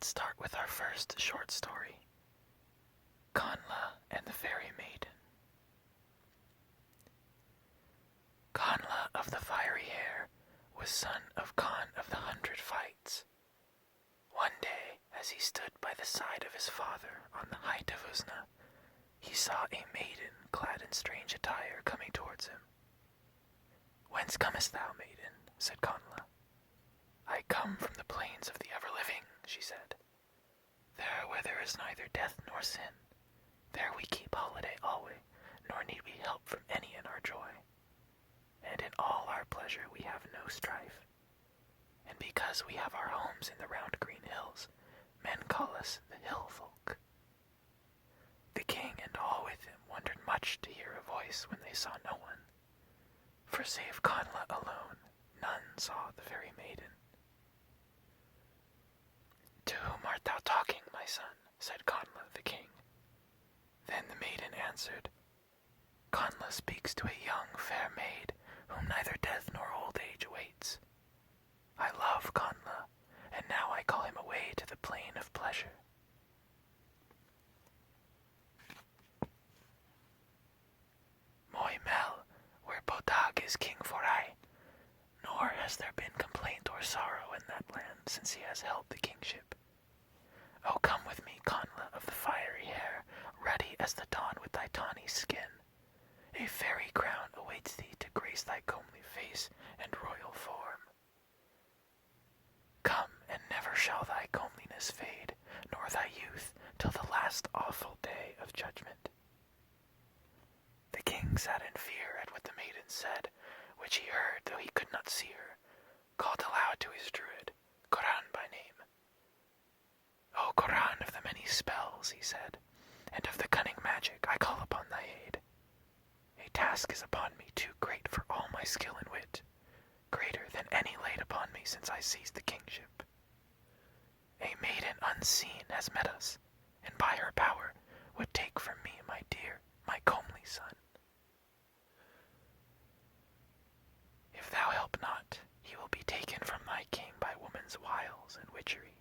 Let's start with our first short story, Candlelight and the Fairy Maiden. Candlelight of the fiery hair was son of Con of the 100 Fights. One day, as he stood by the side of his father on the height of Usna, he saw a maiden clad in strange attire coming towards him. "Whence comest thou, maiden?" said Candlelight. "I come from the plains of the ever-living," she said. "There where there is neither death nor sin. There we keep holiday alway, nor need we help from any in our joy. And in all our pleasure we have no strife. And because we have our homes in the round green hills, men call us the hill folk." The king and all with him wondered much to hear a voice when they saw no one. For save Candlelight alone, none saw the Fairy Maiden. "To whom art thou talking, my son?" said Candlelight the king. Then the maiden answered, "Candlelight speaks to a young fair maid, whom neither death nor old age awaits. I love Candlelight, and now I call him away to the plain of pleasure." Moimel, where Bodag is king for aye, nor has there been complaint or sorrow in that land since he has held the kingship. Oh, come with me, Candlelight of the fiery hair, ruddy as the dawn with thy tawny skin. A fairy crown awaits thee to grace thy comely face and royal form. Come, and never shall thy comeliness fade, nor thy youth, till the last awful day of judgment. The king sat in fear at what the maiden said, which he heard though he could not see her, called aloud to his druid, Coran by name. "O Coran of the many spells," he said, "and of the cunning magic, I call upon thy aid. A task is upon me too great for all my skill and wit, greater than any laid upon me since I seized the kingship. A maiden unseen has met us, and by her power would take from me my dear, my comely son. If thou help not, he will be taken from thy king by woman's wiles and witchery."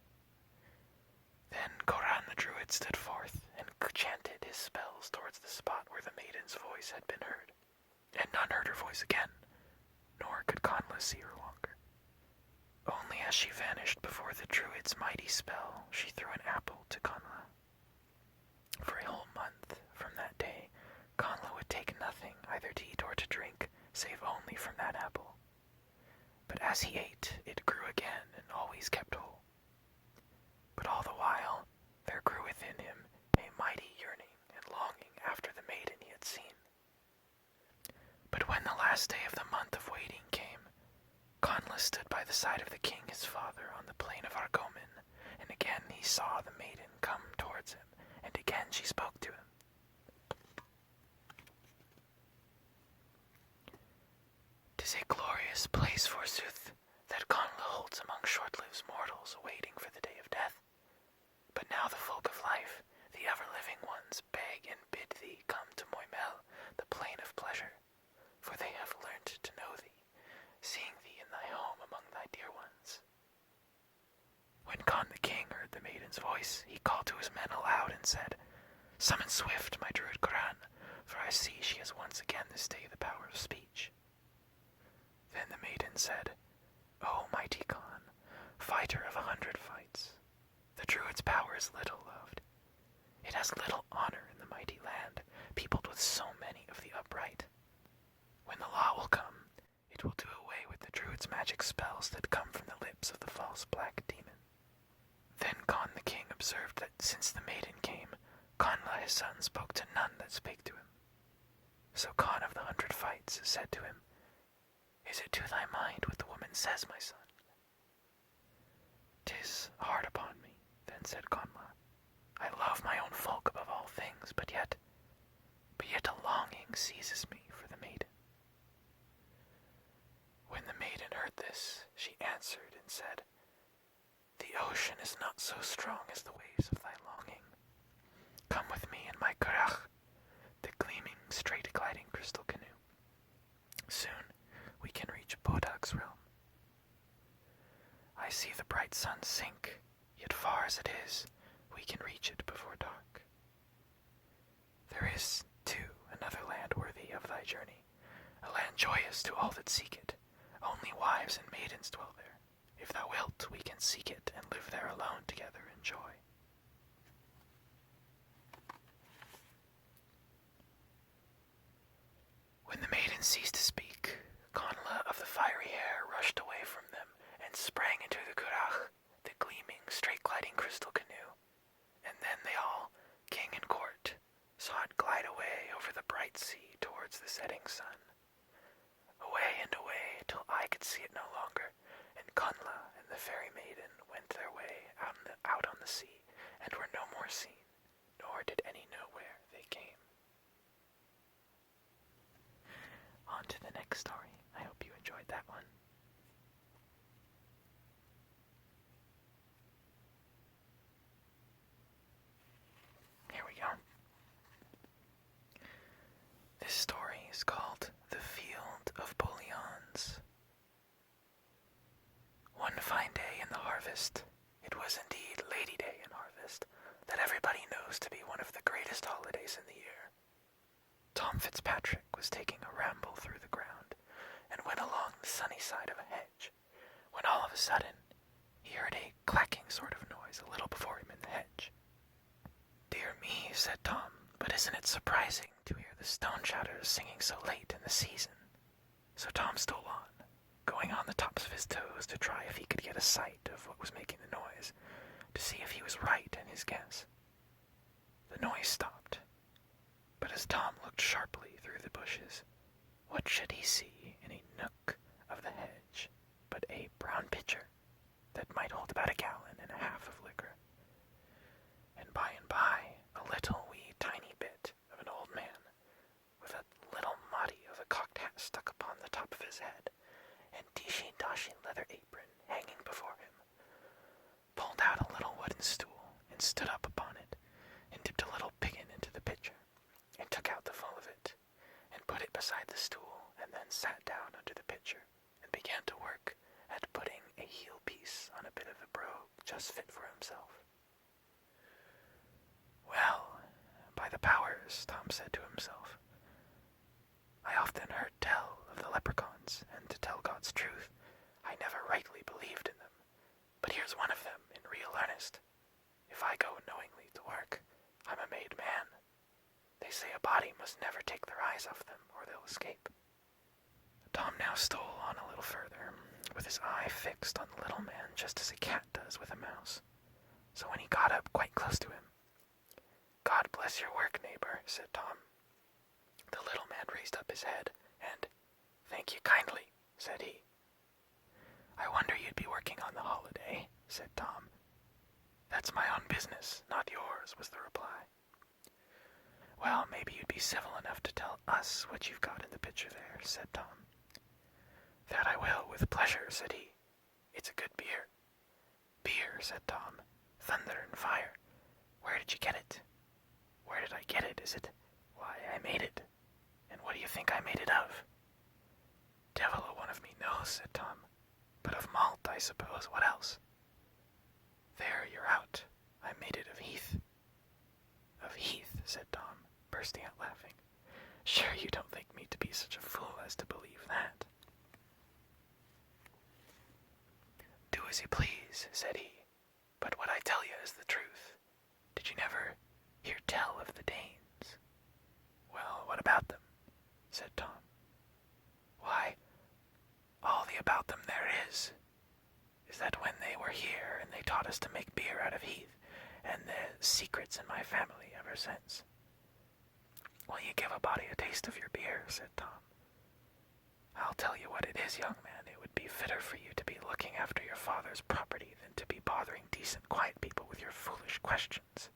Then Coran the druid stood forth and chanted his spells towards the spot where the maiden's voice had been heard, and none heard her voice again, nor could Candlelight see her longer. Only as she vanished before the druid's mighty spell, she threw an apple to Candlelight. For a whole month from that day, Candlelight would take nothing either to eat or to drink, save only from that apple. But as he ate, it grew again and always kept whole. But all the while, there grew within him a mighty yearning and longing after the maiden he had seen. But when the last day of the month of waiting came, Candlelight stood by the side of the king his father on the plain of Argomin, and again he saw the maiden come towards him, and again she spoke to him. "'Tis a glorious place, forsooth, that Candlelight holds among short-lived mortals awaiting for the day of death. But now the folk of life, the ever-living ones, beg and bid thee come to Moimel, the plain of pleasure, for they have learnt to know thee, seeing thee in thy home among thy dear ones." When Con the king heard the maiden's voice, he called to his men aloud and said, "Summon swift my druid Coran, for I see she has once again this day the power of speech." Then the maiden said, "O mighty Con, fighter of 100 fights, the druid's power is little loved. It has little honor in the mighty land, peopled with so many of the upright. When the law will come, it will do away with the druid's magic spells that come from the lips of the false black demon." Then Con the king observed that since the maiden came, Candlelight his son spoke to none that spake to him. So Con of the 100 Fights said to him, "Is it to thy mind what the woman says, my son?" "'Tis hard upon me," then said Candlelight. "I love my own folk above all things, but yet a longing seizes me for the maiden." When the maiden heard this, she answered and said, "The ocean is not so strong as the waves of thy longing. Come with me in my carach, the gleaming, straight-gliding crystal canoe. Soon we can reach Bodag's realm. I see the bright sun sink, yet far as it is, we can reach it before dark. There is, too, another land worthy of thy journey, a land joyous to all that seek it. Only wives and maidens dwell there. If thou wilt, we can seek it and live there alone together in joy. When the maiden ceased to speak, Connla of the fiery hair rushed away from them and sprang into the currach, the gleaming, straight-gliding crystal canoe. And then they all, king and court, saw it glide away over the bright sea towards the setting sun. Away and away till I could see it no longer, and Connla and the Fairy Maiden went their way out on the sea and were no more seen, nor did any know where they came. On to the next story. I hope you enjoyed that one. Here we go. This story is called The Field of Bullions. One fine day in the harvest, it was indeed Lady Day in harvest, that everybody knows to be one of the greatest holidays in the year. Tom Fitzpatrick was taking a ramble through the ground, and went along the sunny side of a hedge, when all of a sudden he heard a clacking sort of noise a little before him in the hedge. "Dear me," said Tom, "but isn't it surprising to hear the stone shadows singing so late in the season?" So Tom stole on, going on the tops of his toes to try if he could get a sight of what was making the noise, to see if he was right in his guess. The noise stopped, but as Tom looked sharply through the bushes, what should he see in a nook of the hedge but a brown pitcher that might hold about 1.5 gallons of liquor, and by, a little wee tiny bit of an old man, with a little motty of a cocked hat stuck upon the top of his head, and dishy-dashy leather apron hanging before him, pulled out a little wooden stool, and stood up upon it, and dipped a little piggin into the pitcher, and took out the full of it, and put it beside the stool, and then sat down under the pitcher, and began to work at putting a heel piece on a bit of a brogue just fit for himself. "Well, by the powers," Tom said to himself, "I often heard tell of the leprechauns, and to tell God's truth, I never rightly believed in them. But here's one of them in real earnest. If I go knowingly to work, I'm a made man. They say a body must never take their eyes off them, or they'll escape." Tom now stole on a little further, with his eye fixed on the little man just as a cat does with a mouse. So when he got up quite close to him, "God bless your work, neighbor," said Tom. The little man raised up his head, and, "Thank you kindly," said he. "I wonder you'd be working on the holiday," said Tom. "That's my own business, not yours," was the reply. "Well, maybe you'd be civil enough to tell us what you've got in the pitcher there," said Tom. "That I will, with pleasure," said he. "It's a good beer." "Beer," said Tom. "Thunder and fire. Where did you get it?" "Where did I get it, is it? Why, I made it. And what do you think I made it of?" "Devil a one of me knows," said Tom. "But of malt, I suppose. What else?" "There, you're out. I made it of heath." "Of heath," said Tom, bursting out laughing. "Sure you don't think me to be such a fool as to believe that." "Do as you please," said he, "but what I tell you is the truth. Did you never hear tell of the Danes?" "Well, what about them?" said Tom. "Why, all the about them there is that when they were here and they taught us to make beer out of heath, and the secret's in my family ever since." "Will you give a body a taste of your beer?" said Tom. "I'll tell you what it is, young man, it would be fitter for you to be looking after your father's property than to be bothering decent, quiet people with your foolish questions.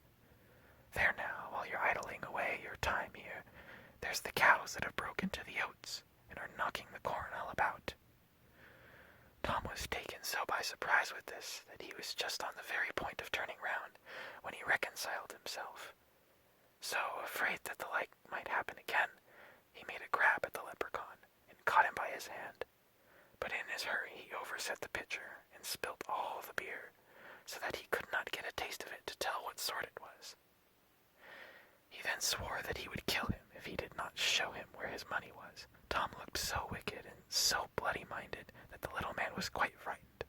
There now, while you're idling away your time here, there's the cows that have broken to the oats, and are knocking the corn all about." Tom was taken so by surprise with this that he was just on the very point of turning round when he reconciled himself. So, afraid that the like might happen again, he made a grab at the leprechaun and caught him by his hand. But in his hurry he overset the pitcher and spilt all the beer, so that he could not get a taste of it to tell what sort it was. He then swore that he would kill him if he did not show him where his money was. Tom looked so wicked and so bloody-minded that the little man was quite frightened.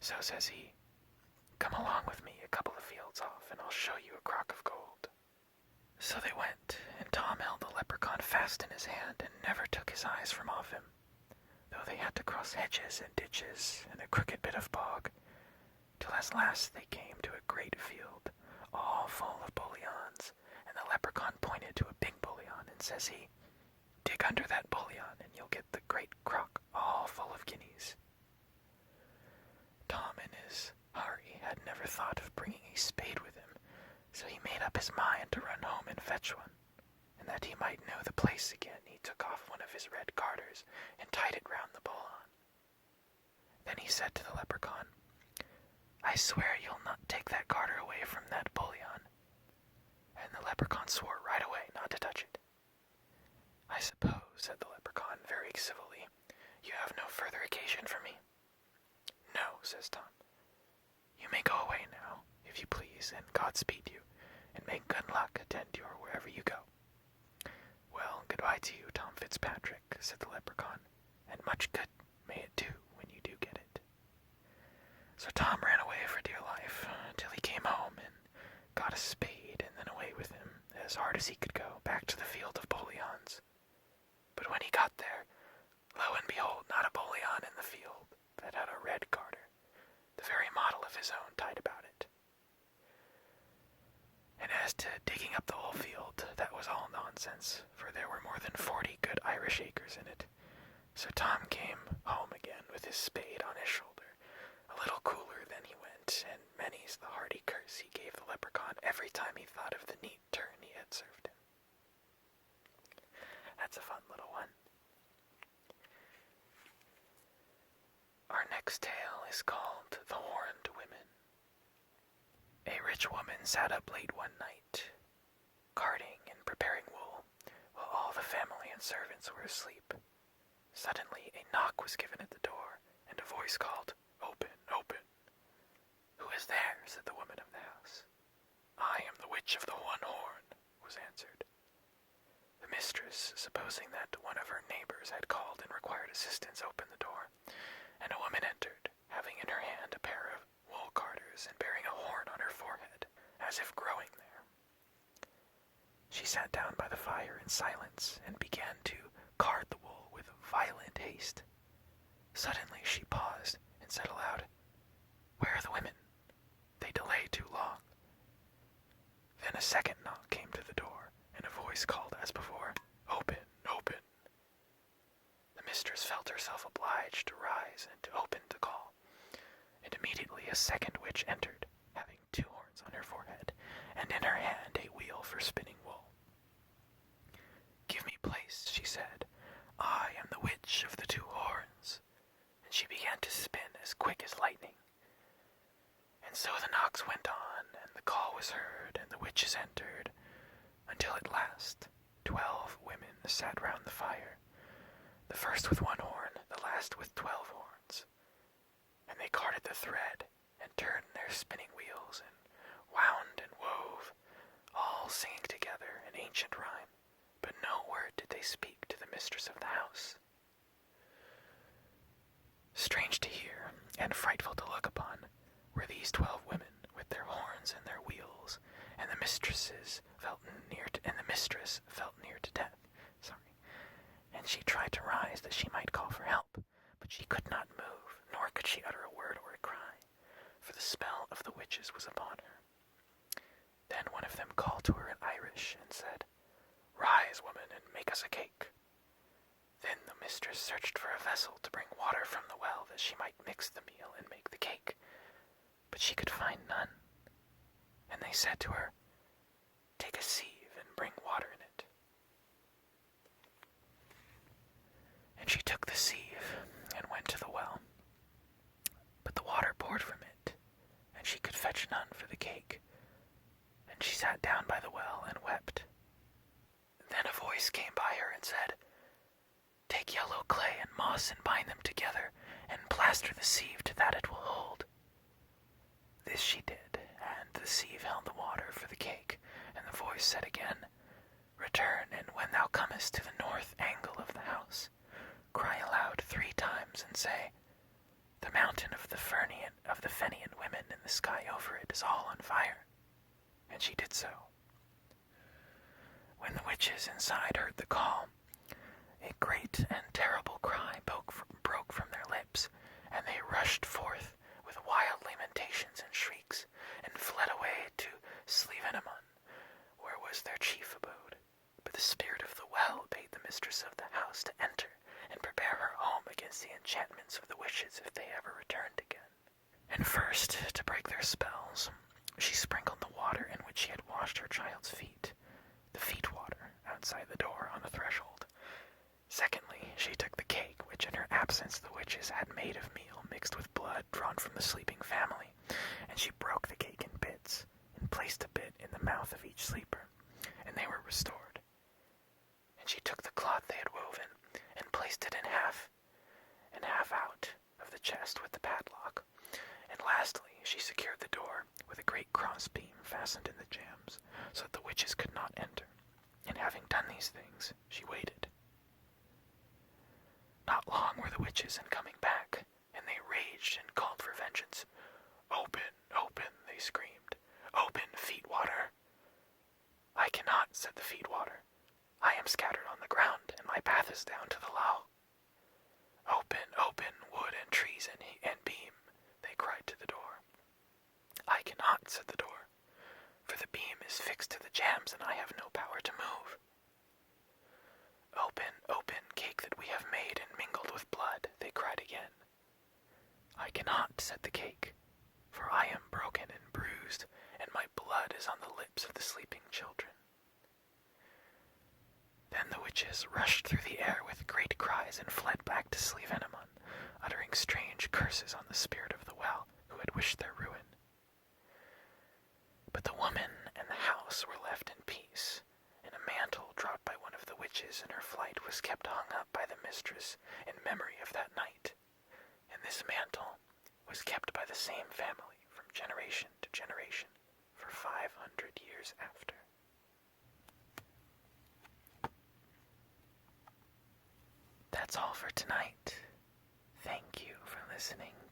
So says he, "Come along with me a couple of fields off, and I'll show you a crock of gold." So they went, and Tom held the leprechaun fast in his hand and never took his eyes from off him, though they had to cross hedges and ditches and a crooked bit of bog, till at last they came to a great field, all full of bullions, and the leprechaun pointed to a big bullion, and says he, "Dig under that bullion, and you'll get the great crock all full of guineas." Tom, in his hurry, had never thought of bringing a spade with him, so he made up his mind to run home and fetch one, and that he might know the place again, he took off one of his red garters and tied it round the bullion. Then he said to the leprechaun, "I swear you'll not take that garter away from that bullion." And the leprechaun swore right away not to touch it. "I suppose," said the leprechaun very civilly, "you have no further occasion for me?" "No," says Tom. "You may go away now, if you please, and God speed you, and may good luck attend you wherever you go." "Well, goodbye to you, Tom Fitzpatrick," said the leprechaun, "and much good may it do when you do get it." So Tom ran away for dear life, till he came home and got a spade, and then away with him, as hard as he could go, back to the Field of Bullions. But when he got there, lo and behold, not a bullion in the field, that had a red garter, the very model of his own, tied about it. And as to digging up the whole field, that was all nonsense, for there were more than 40 good Irish acres in it. So Tom came home again with his spade on his shoulder, a little cooler than he went, and many's the hearty curse he gave the leprechaun every time he thought of the neat turn he had served him. That's a fun little one. Our next tale is called The Horned Women. A rich woman sat up late one night, carding and preparing wool, while all the family and servants were asleep. Suddenly a knock was given at the door, and a voice called, "Open, open." "Who is there?" said the woman of the house. "I am the witch of the one horn," was answered. The mistress, supposing that one of her neighbors had called and required assistance, opened the door, and a woman entered, having in her hand a pair of wool carders and bearing a horn on her forehead, as if growing there. She sat down by the fire in silence and began to card the wool with violent haste. Suddenly she paused and said aloud, "Where are the women? They delay too long." Then a second knock came to the door, and a voice called as before, "Open, open." The mistress felt herself obliged to rise and to open the call, and immediately a second witch entered, having 2 horns on her forehead, and in her hand a wheel for spinning wool. "Give me place," she said. "I am the witch of the 2 horns." And she began to spin as quick as lightning. And so the knocks went on, and the call was heard, and the witches entered, until at last 12 women sat round the fire, the first with 1 horn, the last with 12 horns. And they carded the thread, and turned their spinning wheels, and wound and wove, all singing together an ancient rhyme, but no word did they speak to the mistress of the house. Strange to hear, and frightful to look upon, were these 12 women, with their horns and their wheels, and the mistress felt near to death. And she tried to rise that she might call for help, but she could not move, nor could she utter a word or a cry, for the spell of the witches was upon her. Then one of them called to her in Irish, and said, "Rise, woman, and make us a cake." Then the mistress searched for a vessel to bring water from the well, that she might mix the meal and make the cake, but she could find none. And they said to her, "Take a sieve and bring water in it." And she took the sieve and went to the well, but the water poured from it, and she could fetch none for the cake. And she sat down by the well and wept. Then a voice came by her and said, "Take yellow clay and moss and bind them together, and plaster the sieve to that it will hold." This voice said again, "Return, and when thou comest to the north angle of the house, cry aloud 3 times and say, 'The mountain of the Fenian women in the sky over it is all on fire.'" And she did so. When the witches inside heard the call, a great and terrible cry broke from their lips, and they rushed forth with wild lamentations and shrieks, and fled away to Slievenamon, where was their chief abode. But the spirit of the well bade the mistress of the house to enter and prepare her home against the enchantments of the witches if they ever returned again. And first, to break their spells, she sprinkled the water in which she had washed her child's feet, the feet water, outside the door on the threshold. Secondly, she took the cake which in her absence the witches had made of meal mixed with blood drawn from the sleeping family, and she broke the cake in bits, and placed a bit in the mouth of each sleeper, and they were restored. And she took the cloth they had woven, and placed it in half, and half out of the chest with the padlock. And lastly, she secured the door with a great crossbeam fastened in the jambs, so that the witches could not enter. And having done these things, she waited. Not long were the witches in coming back, and they raged and called for vengeance. "Open, open," they screamed. "Open, feet water." "I cannot," said the feet water. "I am scattered on the ground, and my path is down to the lough." "Open, open, wood and trees and beam," they cried to the door. "I cannot," said the door, "for the beam is fixed to the jambs, and I have no power to move." "Open, open, cake that we have made and mingled with blood," they cried again. "I cannot," said the cake, "for I am broken and bruised, and my blood is on the lips of the sleeping children." Then the witches rushed through the air with great cries and fled back to Slievenamon, uttering strange curses on the spirit of the well, who had wished their ruin. But the woman and the house were left in peace, and a mantle dropped by one of the witches in her flight was kept hung up by the mistress in memory of that night, and this mantle was kept by the same family from generation to generation for 500 years after. That's all for tonight. Thank you for listening.